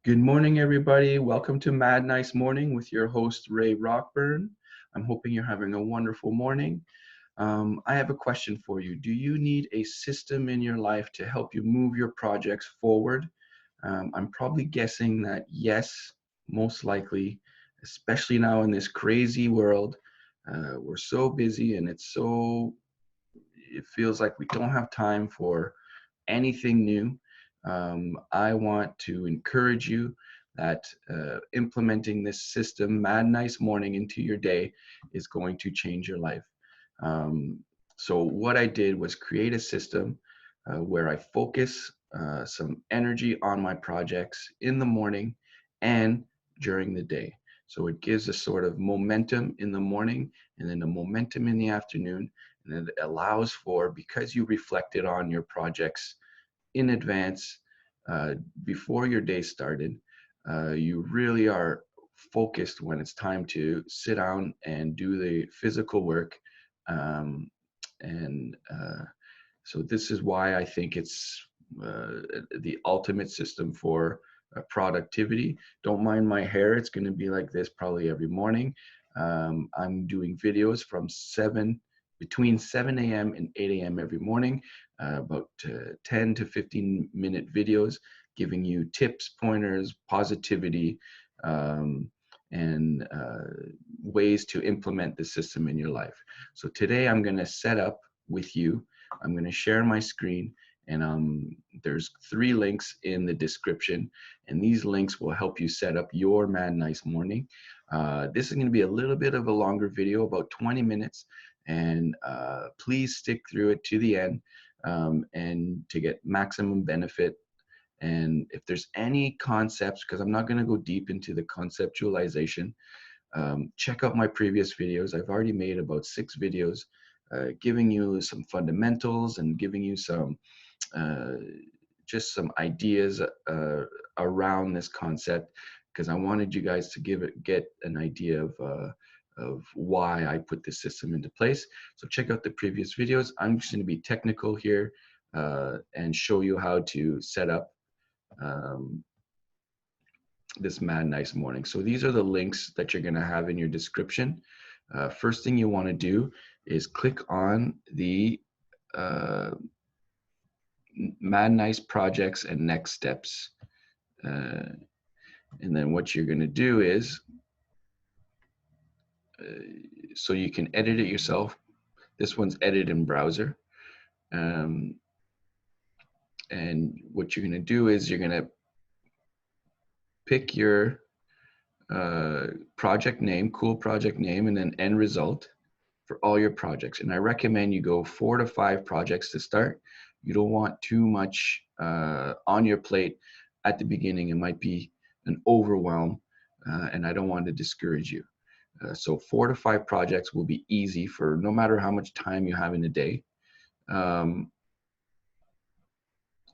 Good morning, everybody. Welcome to Mad Nice Morning with your host, Ray Rockburn. I'm hoping you're having a wonderful morning. I have a question for you. Do you need a system in your life to help you move your projects forward? I'm probably guessing that yes, most likely, especially now in this crazy world. We're so busy and it feels like we don't have time for anything new. I want to encourage you that implementing this system, Mad Nice Morning, into your day is going to change your life. Um, so what I did was create a system where I focus some energy on my projects in the morning and during the day. So it gives a sort of momentum in the morning and then a momentum in the afternoon. And it allows for, because you reflected on your projects in advance, uh, before your day started, you really are focused when it's time to sit down and do the physical work. Um, and So this is why I think it's the ultimate system for productivity. Don't mind my hair. It's going to be like this probably every morning. I'm doing videos from between 7 a.m. and 8 a.m. every morning, about 10 to 15-minute videos giving you tips, pointers, positivity, um, and ways to implement the system in your life. So today I'm going to set up with you. I'm going to share my screen, and there's 3 links in the description, and these links will help you set up your Mad Nice Morning. This is going to be a little bit of a longer video, about 20 minutes, and please stick through it to the end, and to get maximum benefit. And if there's any concepts, because I'm not going to go deep into the conceptualization, check out my previous videos. I've already made about 6 videos giving you some fundamentals and giving you some uh, just some ideas around this concept, because I wanted you guys to get an idea of why I put this system into place. So check out the previous videos. I'm just going to be technical here and show you how to set up um, this Mad Nice Morning. So these are the links that you're going to have in your description. First thing you want to do is click on the uh, Mad Nice projects and next steps. Uh, and then what you're going to do is, so you can edit it yourself. This one's edit in browser. Um, and what you're going to do is you're going to pick your project name, cool project name, and then end result for all your projects. And I recommend you go 4 to 5 projects to start. You don't want too much on your plate at the beginning. It might be an overwhelm, and I don't want to discourage you. So 4 to 5 projects will be easy for no matter how much time you have in a day.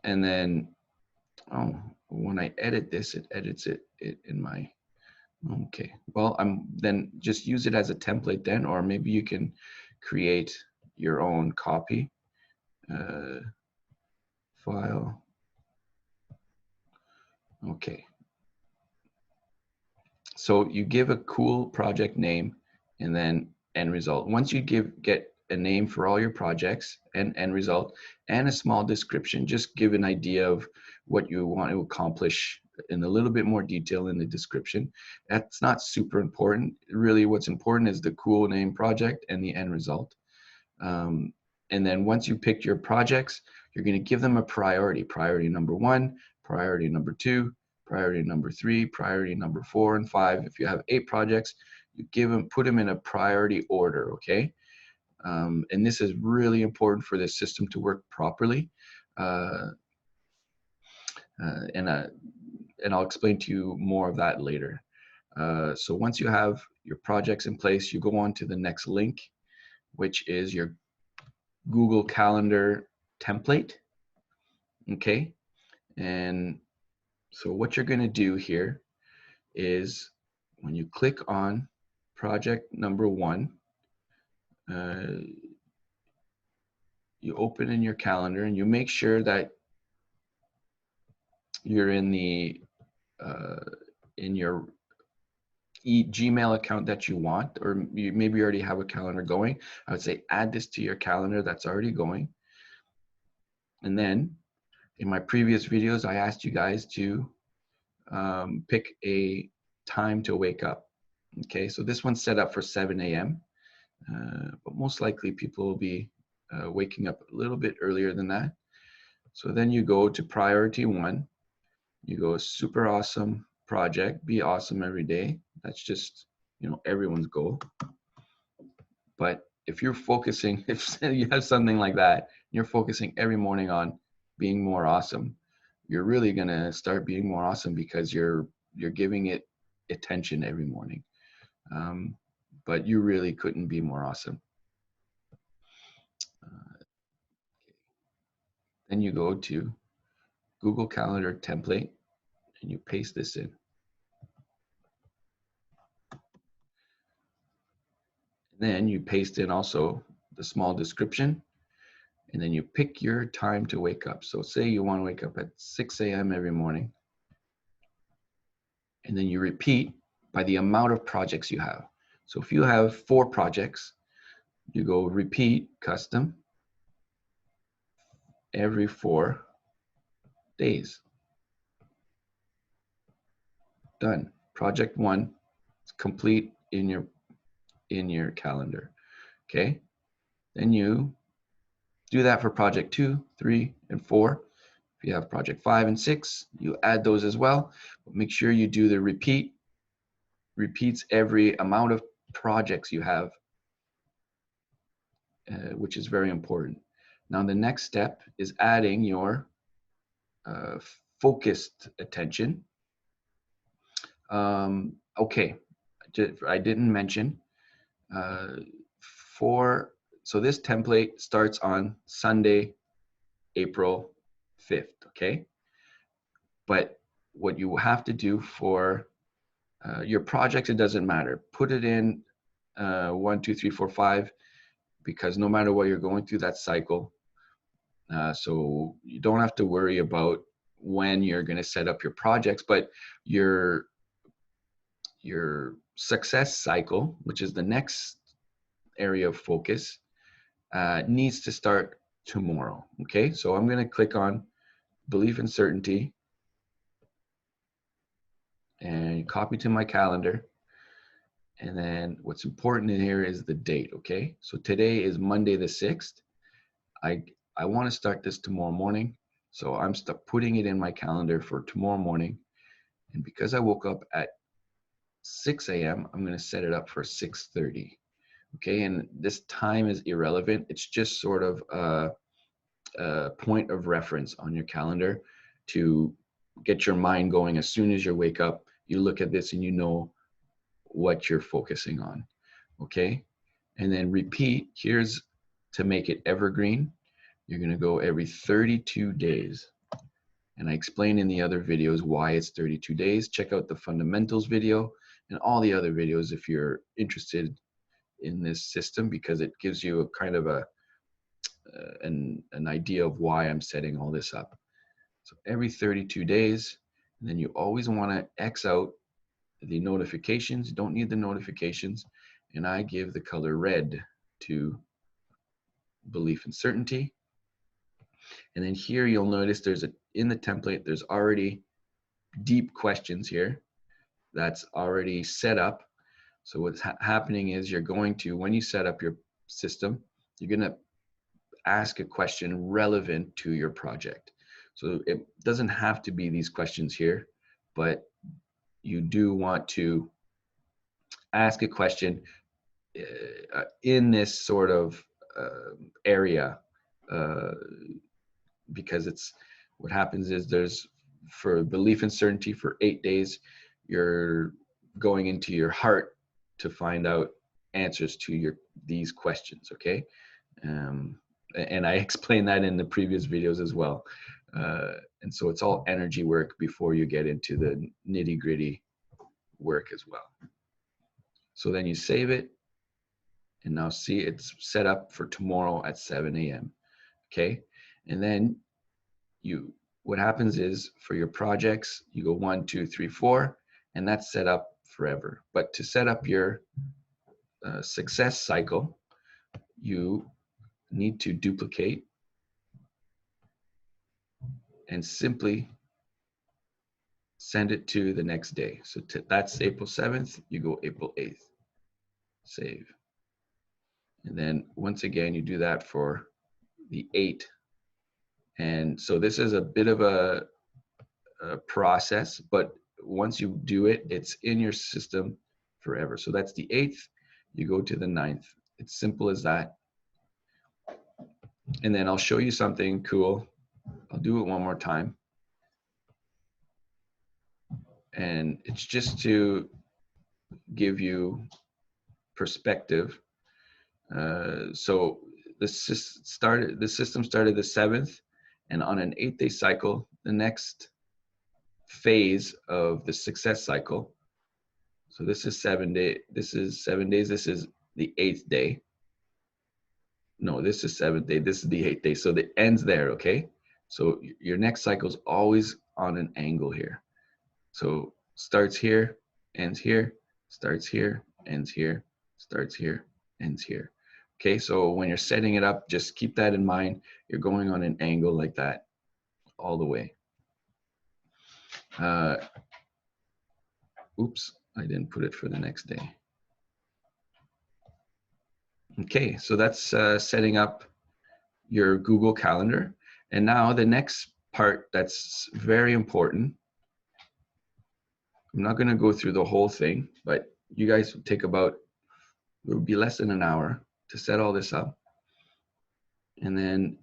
And then, when I edit this, it edits it in my, okay. Well, then just use it as a template then, or maybe you can create your own copy. File. Okay. So you give a cool project name and then end result. Once you get a name for all your projects and end result and a small description, just give an idea of what you want to accomplish in a little bit more detail in the description. That's not super important. Really, what's important is the cool name project and the end result. Um, and then once you picked your projects, you're going to give them a priority. Priority number 1, priority number 2, priority number 3, priority number 4 and 5. If you have 8 projects, you put them in a priority order, okay? And this is really important for this system to work properly. Uh, uh, and, uh, and I'll explain to you more of that later. So once you have your projects in place, you go on to the next link, which is your Google Calendar template. Okay. And so what you're going to do here is when you click on project number 1, uh, you open in your calendar and you make sure that you're in the uh, in your Gmail account that you want, or you maybe already have a calendar going, I would say add this to your calendar that's already going. And then in my previous videos, I asked you guys to pick a time to wake up. Okay, so this one's set up for 7 a.m. But most likely people will be waking up a little bit earlier than that. So then you go to priority one, you go super awesome project, be awesome every day. That's just, everyone's goal. But if you're focusing, if you have something like that, you're focusing every morning on being more awesome, you're really gonna start being more awesome because you're giving it attention every morning. Um, but you really couldn't be more awesome. Then you go to Google Calendar template and you paste this in. Then you paste in also the small description, and then you pick your time to wake up. So say you want to wake up at 6 a.m. every morning, and then you repeat by the amount of projects you have. So if you have 4 projects, you go repeat custom every 4 days. Done. Project 1 is complete in your calendar. Okay? Then you do that for project 2, 3, and 4. If you have project 5 and 6, you add those as well. But make sure you do the repeats every amount of projects you have, which is very important. Now the next step is adding your focused attention. Okay, I didn't mention uh, so this template starts on Sunday, April 5th, okay? But what you have to do for your projects, it doesn't matter. Put it in 1, 2, 3, 4, 5, because no matter what you're going through that cycle, so you don't have to worry about when you're going to set up your projects, but your success cycle, which is the next area of focus, needs to start tomorrow. Okay, so I'm going to click on belief and certainty and copy to my calendar. And then what's important in here is the date. Okay, so today is Monday the 6th. I want to start this tomorrow morning, so I'm putting it in my calendar for tomorrow morning. And because I woke up at 6 a.m., I'm going to set it up for 6:30. Okay, and this time is irrelevant. It's just sort of a point of reference on your calendar to get your mind going. As soon as you wake up, you look at this and you know what you're focusing on. Okay, and then repeat. Here's to make it evergreen. You're going to go every 32 days. And I explained in the other videos why it's 32 days. Check out the fundamentals video and all the other videos if you're interested in this system, because it gives you a kind of an idea of why I'm setting all this up. So every 32 days, and then you always want to X out the notifications. You don't need the notifications. And I give the color red to belief and certainty. And then here you'll notice in the template, there's already deep questions here that's already set up. So what's happening is you're going to, when you set up your system, you're going to ask a question relevant to your project. So it doesn't have to be these questions here, but you do want to ask a question in this sort of area, because it's what happens is for belief and certainty for 8 days, you're going into your heart to find out answers to these questions. Okay, and I explained that in the previous videos as well. And so it's all energy work before you get into the nitty gritty work as well. So then you save it, and now see it's set up for tomorrow at 7 a.m. Okay, and then what happens is for your projects, you go 1, 2, 3, 4, and that's set up forever. But to set up your success cycle, you need to duplicate and simply send it to the next day. So that's April 7th, you go April 8th, save. And then once again, you do that for the 8. And so this is a bit of a process, but once you do it, it's in your system forever. So that's the 8th, you go to the 9th. It's simple as that. And then I'll show you something cool. I'll do it one more time. And it's just to give you perspective. So the system started the 7th, and on an 8-day cycle, the next phase of the success cycle. So this is 7 days. This is 7 days. This is the 8th day. No, this is 7th day. This is the 8th day. So the ends there. Okay. So your next cycle is always on an angle here. So starts here, ends here, starts here, ends here, starts here, ends here. Okay, so when you're setting it up, just keep that in mind. You're going on an angle like that all the way. Oops, I didn't put it for the next day. Okay, so that's setting up your Google Calendar. And now the next part that's very important. I'm not going to go through the whole thing, but you guys take about, it would be less than an hour to set all this up. And then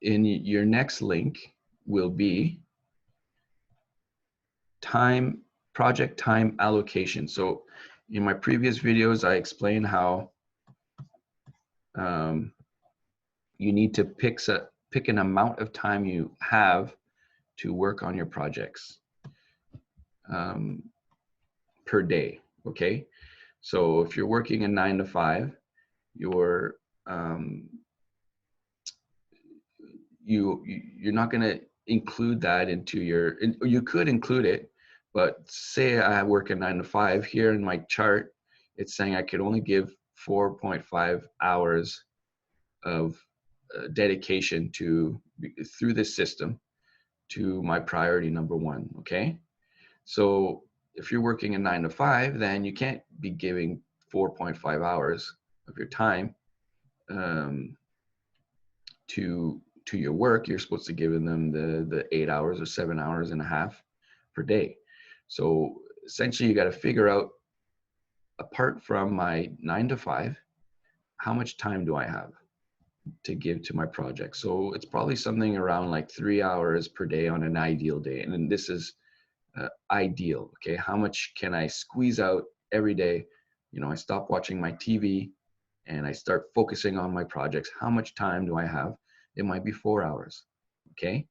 in your next link will be project time allocation. So in my previous videos, I explained how you need to pick an amount of time you have to work on your projects per day. Okay, so if you're working a 9 to 5, you're not going to include that into your. You could include it, but say I work a 9 to 5. Here in my chart, it's saying I could only give 4.5 hours of dedication through this system to my priority number 1. Okay, so if you're working a 9 to 5, then you can't be giving 4.5 hours of your time to your work. You're supposed to give them the 8 hours or 7 hours and a half per day. So essentially, you got to figure out, apart from my 9 to 5, how much time do I have to give to my project? So it's probably something around like 3 hours per day on an ideal day. And then this is ideal. Okay, how much can I squeeze out every day? You know, I stop watching my TV and I start focusing on my projects. How much time do I have? It might be 4 hours. Okay,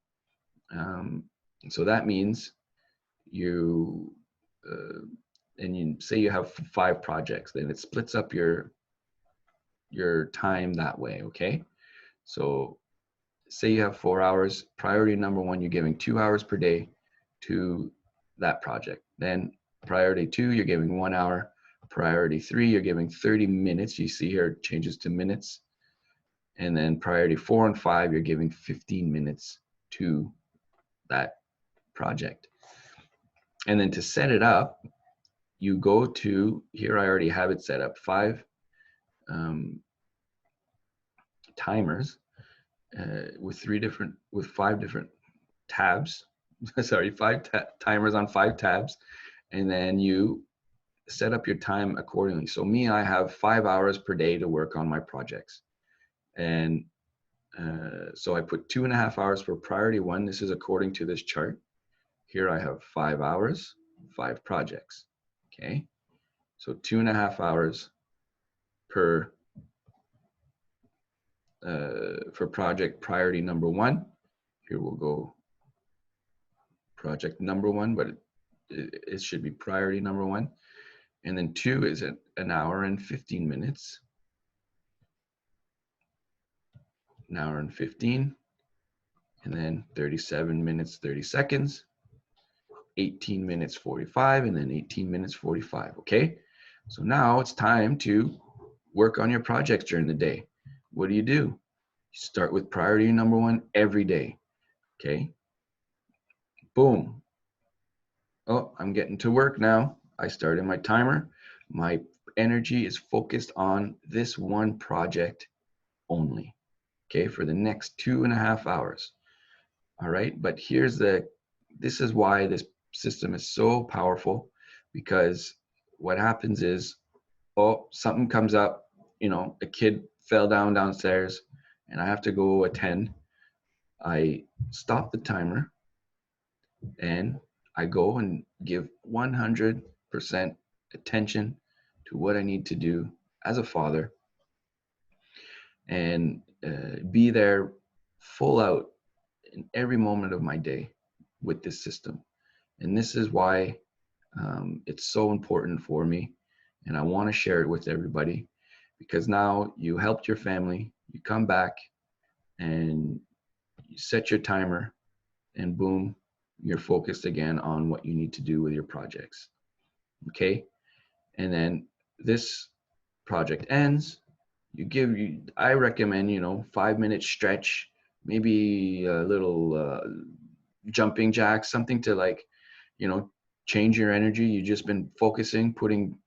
so that means you say you have 5 projects, then it splits up your time that way. Okay, so say you have 4 hours. Priority number 1, you're giving 2 hours per day to that project. Then priority 2, you're giving 1 hour. Priority 3, you're giving 30 minutes. You see here it changes to minutes. And then priority 4 and 5, you're giving 15 minutes to that project. And then to set it up, you go to, here I already have it set up, 5 timers with 5 different tabs. Sorry, 5 timers on 5 tabs. And then you set up your time accordingly. So me, I have 5 hours per day to work on my projects. And so I put 2.5 hours for priority 1. This is according to this chart. Here I have 5 hours, 5 projects. Okay, so 2.5 hours for project priority number 1. Here we'll go project number 1, but it should be priority number 1. And then 2 is an hour and 15 minutes. An hour and 15. and then 37 minutes, 30 seconds, 18 minutes, 45, and then 18 minutes, 45. Okay. So now it's time to work on your projects during the day. What do? You start with priority number one every day. Okay. Boom. Oh, I'm getting to work now. I started my timer. My energy is focused on this one project only. Okay. For the next 2.5 hours. All right. But this is why this system is so powerful, because what happens is, oh, something comes up, a kid fell downstairs and I have to go attend. I stop the timer and I go and give 100% attention to what I need to do as a father, and be there full out in every moment of my day with this system. And this is why it's so important for me. And I want to share it with everybody, because now you helped your family, you come back and you set your timer, and boom, you're focused again on what you need to do with your projects. Okay. And then this project ends. I recommend, 5 minute stretch, maybe a little jumping jacks, something to you know, change your energy. You've just been focusing, putting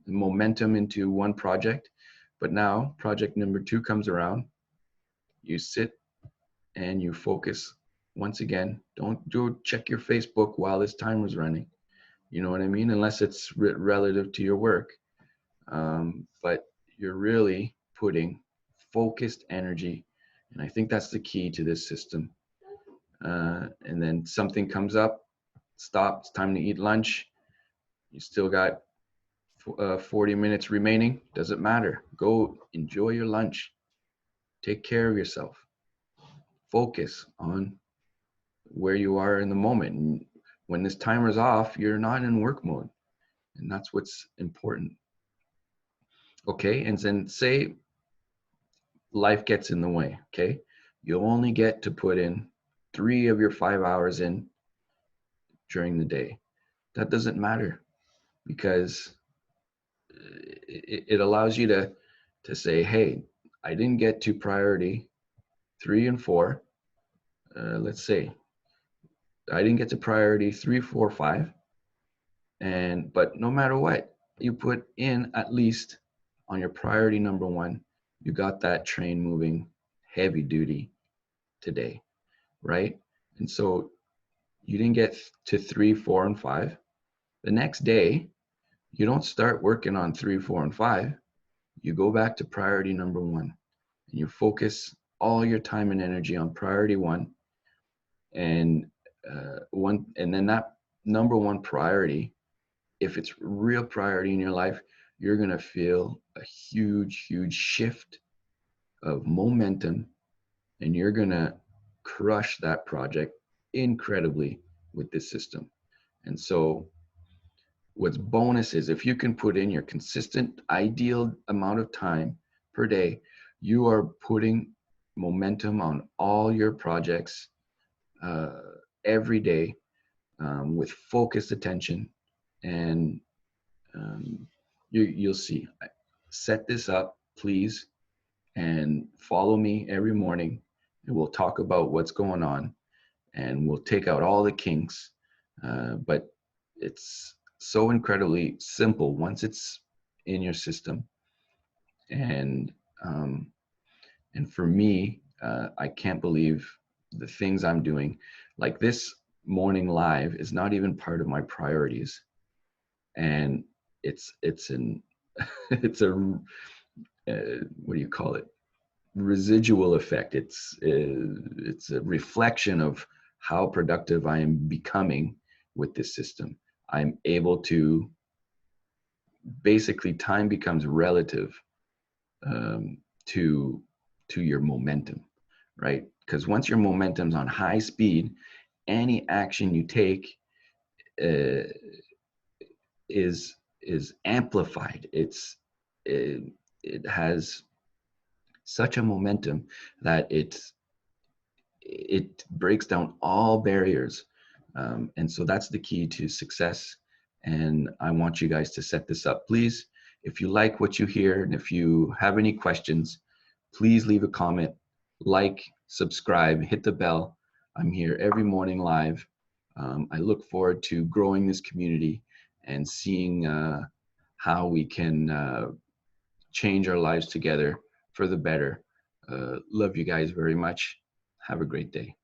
momentum into one project. But now project number two comes around. You sit and you focus once again. Don't check your Facebook while this timer's running. You know what I mean? Unless it's relative to your work. But you're really putting focused energy. And I think that's the key to this system. And then something comes up, stop, it's time to eat lunch. You still got 40 minutes remaining. Doesn't matter. Go enjoy your lunch. Take care of yourself. Focus on where you are in the moment. And when this timer's off, you're not in work mode. And that's what's important. Okay. And then say life gets in the way. Okay. You only get to put in 3 of your 5 hours in during the day. That doesn't matter, because it allows you to say, hey, I didn't get to priority 3 and 4. Let's say I didn't get to priority 3, 4, 5. But no matter what you put in, at least on your priority number one, you got that train moving heavy duty today, right? And so you didn't get to 3, 4, and 5. The next day, you don't start working on 3, 4, and 5. You go back to priority number one, and you focus all your time and energy on priority one. And and then that number one priority, if it's real priority in your life, you're going to feel a huge shift of momentum, and you're going to crush that project incredibly with this system. And so what's bonus is, if you can put in your consistent ideal amount of time per day, you are putting momentum on all your projects every day, with focused attention. And you'll see. Set this up, please, and follow me every morning, and we'll talk about what's going on, and we'll take out all the kinks. But it's so incredibly simple once it's in your system. And for me, I can't believe the things I'm doing. Like this morning live is not even part of my priorities, and it's an it's a what do you call it? Residual effect. It's a reflection of how productive I am becoming with this system. I'm able to, basically, time becomes relative to your momentum, right? Because once your momentum's on high speed, any action you take uh, is amplified. It has such a momentum that it breaks down all barriers. And so that's the key to success. And I want you guys to set this up. Please, if you like what you hear and if you have any questions, please leave a comment, like, subscribe, hit the bell. I'm here every morning live. I look forward to growing this community and seeing how we can change our lives together for the better. Love you guys very much. Have a great day.